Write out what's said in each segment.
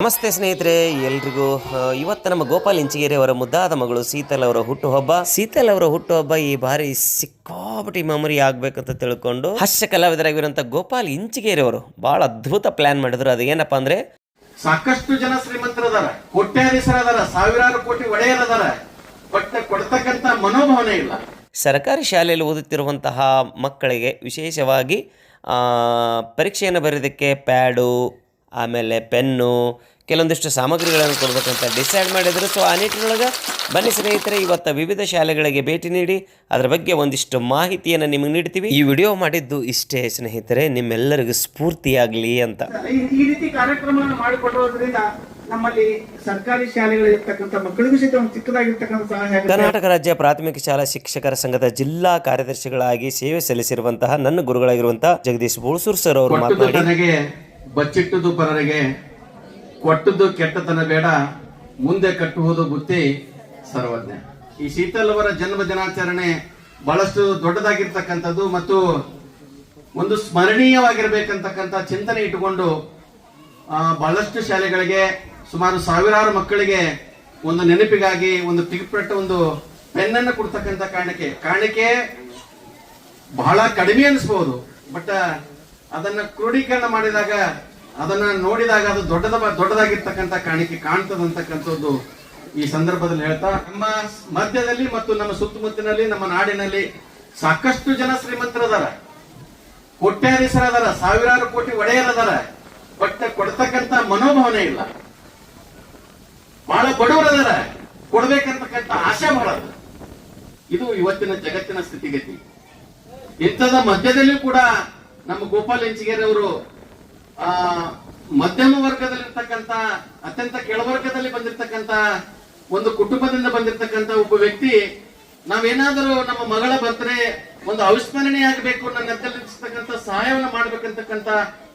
ನಮಸ್ತೆ ಸ್ನೇಹಿತರೆ, ಎಲ್ರಿಗೂ ಇವತ್ತು ನಮ್ಮ ಗೋಪಾಲ್ ಇಂಚಿಗೇರಿ ಅವರ ಮುದ್ದಾದ ಮಗಳು ಶೀತಲ್ ಅವರ ಹುಟ್ಟುಹಬ್ಬ ಈ ಬಾರಿ ಸಿಕ್ಕಾಪಟ್ಟಿ ಮೆಮೊರಿ ಆಗ್ಬೇಕಂತ ತಿಳ್ಕೊಂಡು ಹಾಸ್ಯ ಕಲಾವಿದರಾಗಿರುವಂತ ಗೋಪಾಲ್ ಇಂಚಿಗೇರಿ ಅವರು ಬಹಳ ಅದ್ಭುತ ಪ್ಲಾನ್ ಮಾಡಿದ್ರು. ಅದು ಏನಪ್ಪಾ ಅಂದ್ರೆ, ಸಾಕಷ್ಟು ಜನ ಶ್ರೀಮಂತರದಾರ, ಕೋಟ್ಯಾಧೀಶರದಾರ, ಸಾವಿರಾರು ಕೋಟಿ ಒಡೆಯರದಾರ, ಬಟ್ ಕೊಡ್ತಕ್ಕಂತ ಮನೋಭಾವನೆ ಇಲ್ಲ. ಸರ್ಕಾರಿ ಶಾಲೆಯಲ್ಲಿ ಓದುತ್ತಿರುವಂತಹ ಮಕ್ಕಳಿಗೆ ವಿಶೇಷವಾಗಿ ಪರೀಕ್ಷೆಯನ್ನು ಬರೆಯೋದಕ್ಕೆ ಪ್ಯಾಡು, ಆಮೇಲೆ ಪೆನ್ನು, ಕೆಲವೊಂದಿಷ್ಟು ಸಾಮಗ್ರಿಗಳನ್ನು ಕೊಡಬೇಕಂತ ಡಿಸೈಡ್ ಮಾಡಿದರು. ಸೊ ಆ ನಿಟ್ಟಿನೊಳಗೆ ಬನ್ನಿ ಸ್ನೇಹಿತರೆ, ಇವತ್ತು ವಿವಿಧ ಶಾಲೆಗಳಿಗೆ ಭೇಟಿ ನೀಡಿ ಅದರ ಬಗ್ಗೆ ಒಂದಿಷ್ಟು ಮಾಹಿತಿಯನ್ನು ನಿಮಗೆ ನೀಡ್ತೀವಿ. ಈ ವಿಡಿಯೋ ಮಾಡಿದ್ದು ಇಷ್ಟೇ ಸ್ನೇಹಿತರೆ, ನಿಮ್ಮೆಲ್ಲರಿಗೂ ಸ್ಫೂರ್ತಿಯಾಗಲಿ ಅಂತ. ಈ ರೀತಿ ಕಾರ್ಯಕ್ರಮವನ್ನು ಮಾಡಿಕೊಡುವುದರಿಂದ ನಮ್ಮಲ್ಲಿ ಸರ್ಕಾರಿ ಶಾಲೆಗಳಿರ್ತಕ್ಕಂಥ ಮಕ್ಕಳಿಗೂ ಸಹಿತ ಒಂದು ಚಿಕ್ಕದಾಗಿರ್ತಕ್ಕಂಥ ಸಹಾಯ. ಕರ್ನಾಟಕ ರಾಜ್ಯ ಪ್ರಾಥಮಿಕ ಶಾಲಾ ಶಿಕ್ಷಕರ ಸಂಘದ ಜಿಲ್ಲಾ ಕಾರ್ಯದರ್ಶಿಗಳಾಗಿ ಸೇವೆ ಸಲ್ಲಿಸಿರುವಂತಹ ನನ್ನ ಗುರುಗಳಾಗಿರುವಂತಹ ಜಗದೀಶ್ ಬೋಳ್ಸೂರ್ ಸರ್ ಅವರು ಮಾತನಾಡಿ, ಬಚ್ಚಿಟ್ಟುದು ಪರರಿಗೆ ಕೊಟ್ಟದ್ದು ಕೆಟ್ಟತನ ಬೇಡ, ಮುಂದೆ ಕಟ್ಟುವುದು ಬುತ್ತಿ ಸರ್ವಜ್ಞ. ಈ ಶೀತಲ್ ಅವರ ಜನ್ಮ ದಿನಾಚರಣೆ ಬಹಳಷ್ಟು ದೊಡ್ಡದಾಗಿರ್ತಕ್ಕಂಥದ್ದು ಮತ್ತು ಒಂದು ಸ್ಮರಣೀಯವಾಗಿರ್ಬೇಕಂತಕ್ಕಂಥ ಚಿಂತನೆ ಇಟ್ಟುಕೊಂಡು ಬಹಳಷ್ಟು ಶಾಲೆಗಳಿಗೆ ಸುಮಾರು ಸಾವಿರಾರು ಮಕ್ಕಳಿಗೆ ಒಂದು ನೆನಪಿಗಾಗಿ ಒಂದು ಟಿಕೆಟ್, ಒಂದು ಪೆನ್ನನ್ನು ಕೊಡ್ತಕ್ಕಂಥ ಕಾಣಿಕೆ ಬಹಳ ಕಡಿಮೆ ಅನಿಸಬಹುದು. ಬಟ್ ಅದನ್ನ ಕ್ರೋಢೀಕರಣ ಮಾಡಿದಾಗ, ಅದನ್ನ ನೋಡಿದಾಗ ಅದು ದೊಡ್ಡದಾಗಿರ್ತಕ್ಕಂಥ ಕಾಣಿಕೆ ಕಾಣ್ತದಂತಕ್ಕಂಥದ್ದು ಈ ಸಂದರ್ಭದಲ್ಲಿ ಹೇಳ್ತಾ, ನಮ್ಮ ಮಧ್ಯದಲ್ಲಿ ಮತ್ತು ನಮ್ಮ ಸುತ್ತಮುತ್ತಲಿನಲ್ಲಿ ನಮ್ಮ ನಾಡಿನಲ್ಲಿ ಸಾಕಷ್ಟು ಜನ ಶ್ರೀಮಂತರದಾರ, ಕೋಟ್ಯಾಧೀಶರದಾರ, ಸಾವಿರಾರು ಕೋಟಿ ಒಡೆಯರದಾರ, ಬಟ್ ಕೊಡ್ತಕ್ಕಂಥ ಮನೋಭಾವನೆ ಇಲ್ಲ. ಬಹಳ ಬಡವರದಾರ, ಕೊಡ್ಬೇಕಂತಕ್ಕಂಥ ಆಶೆ ಬಹಳ. ಇದು ಇವತ್ತಿನ ಜಗತ್ತಿನ ಸ್ಥಿತಿಗತಿ. ಇಂಥದ ಮಧ್ಯದಲ್ಲಿ ಕೂಡ ನಮ್ಮ ಗೋಪಾಲ್ ಇಂಚಿಗೇರಿ ಅವರು ಮಧ್ಯಮ ವರ್ಗದಲ್ಲಿರ್ತಕ್ಕಂಥ, ಅತ್ಯಂತ ಕೆಳವರ್ಗದಲ್ಲಿ ಬಂದಿರತಕ್ಕಂಥ ಒಂದು ಕುಟುಂಬದಿಂದ ಬಂದಿರತಕ್ಕಂಥ ಒಬ್ಬ ವ್ಯಕ್ತಿ, ನಾವೇನಾದರೂ ನಮ್ಮ ಮಗಳ ಬರ್ತ್ಡೇ ಒಂದು ಅವಿಸ್ಮರಣೀಯ ಆಗಬೇಕು, ನನ್ನ ನೆತ್ತಲ್ಲಿರ್ತಕ್ಕಂಥ ಸಹಾಯವನ್ನು ಮಾಡ್ಬೇಕಂತಕ್ಕಂಥ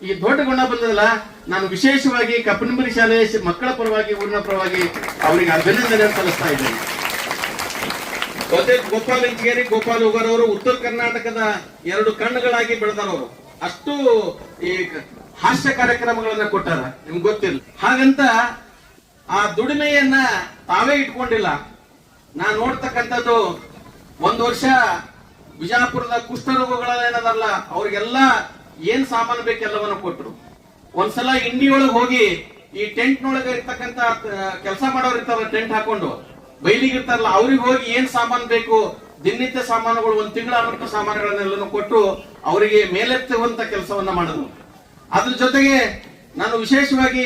ಈ ದೊಡ್ಡ ಗುಣ ಬಂದದಲ್ಲ, ನಾನು ವಿಶೇಷವಾಗಿ ಕಪ್ಪನಂಬರಿ ಶಾಲೆ ಮಕ್ಕಳ ಪರವಾಗಿ, ಊರಿನ ಪರವಾಗಿ ಅವರಿಗೆ ಅಭಿನಂದನೆ ಸಲ್ಲಿಸ್ತಾ ಇದ್ದೇನೆ. ಗೋಪಾಲ್ ಇಂಚಿಗೇರಿ, ಗೋಪಾಲ್ ಉಗರ್ ಅವರು ಉತ್ತರ ಕರ್ನಾಟಕದ ಎರಡು ಕಣ್ಣುಗಳಾಗಿ ಬೆಳೆದವರು. ಅಷ್ಟು ಈ ಹಾಸ್ಯ ಕಾರ್ಯಕ್ರಮಗಳನ್ನ ಕೊಟ್ಟಾರ, ನಿಮ್ಗೆ ಗೊತ್ತಿಲ್ಲ. ಹಾಗಂತ ಆ ದುಡಿಮೆಯನ್ನ ತಾವೇ ಇಟ್ಕೊಂಡಿಲ್ಲ. ನಾನ್ ನೋಡ್ತಕ್ಕಂಥದ್ದು, ಒಂದು ವರ್ಷ ಬಿಜಾಪುರದ ಕುಷ್ಠರೋಗಗಳೇನದಲ್ಲ, ಅವ್ರಿಗೆಲ್ಲ ಏನ್ ಸಾಮಾನು ಬೇಕೆಲ್ಲವನ್ನು ಕೊಟ್ರು. ಒಂದ್ಸಲ ಇಂಡಿ ಒಳಗೆ ಹೋಗಿ ಈ ಟೆಂಟ್ ನೊಳಗೆ ಇರ್ತಕ್ಕಂಥ ಕೆಲಸ ಮಾಡೋರು ಇರ್ತಾರ, ಟೆಂಟ್ ಹಾಕೊಂಡು ಬೈಲಿಗೆ ಇರ್ತಾರಲ್ಲ, ಅವ್ರಿಗೆ ಹೋಗಿ ಏನ್ ಸಾಮಾನು ಬೇಕು, ದಿನನಿತ್ಯ ಸಾಮಾನುಗಳು, ಒಂದು ತಿಂಗಳ ಅನುಷ್ಠ ಸಾಮಾನುಗಳನ್ನೆಲ್ಲ ಕೊಟ್ಟು ಅವರಿಗೆ ಮೇಲೆತ್ತುವಂತ ಕೆಲಸವನ್ನ ಮಾಡಿದ್ರು. ಅದ್ರ ಜೊತೆಗೆ ನಾನು ವಿಶೇಷವಾಗಿ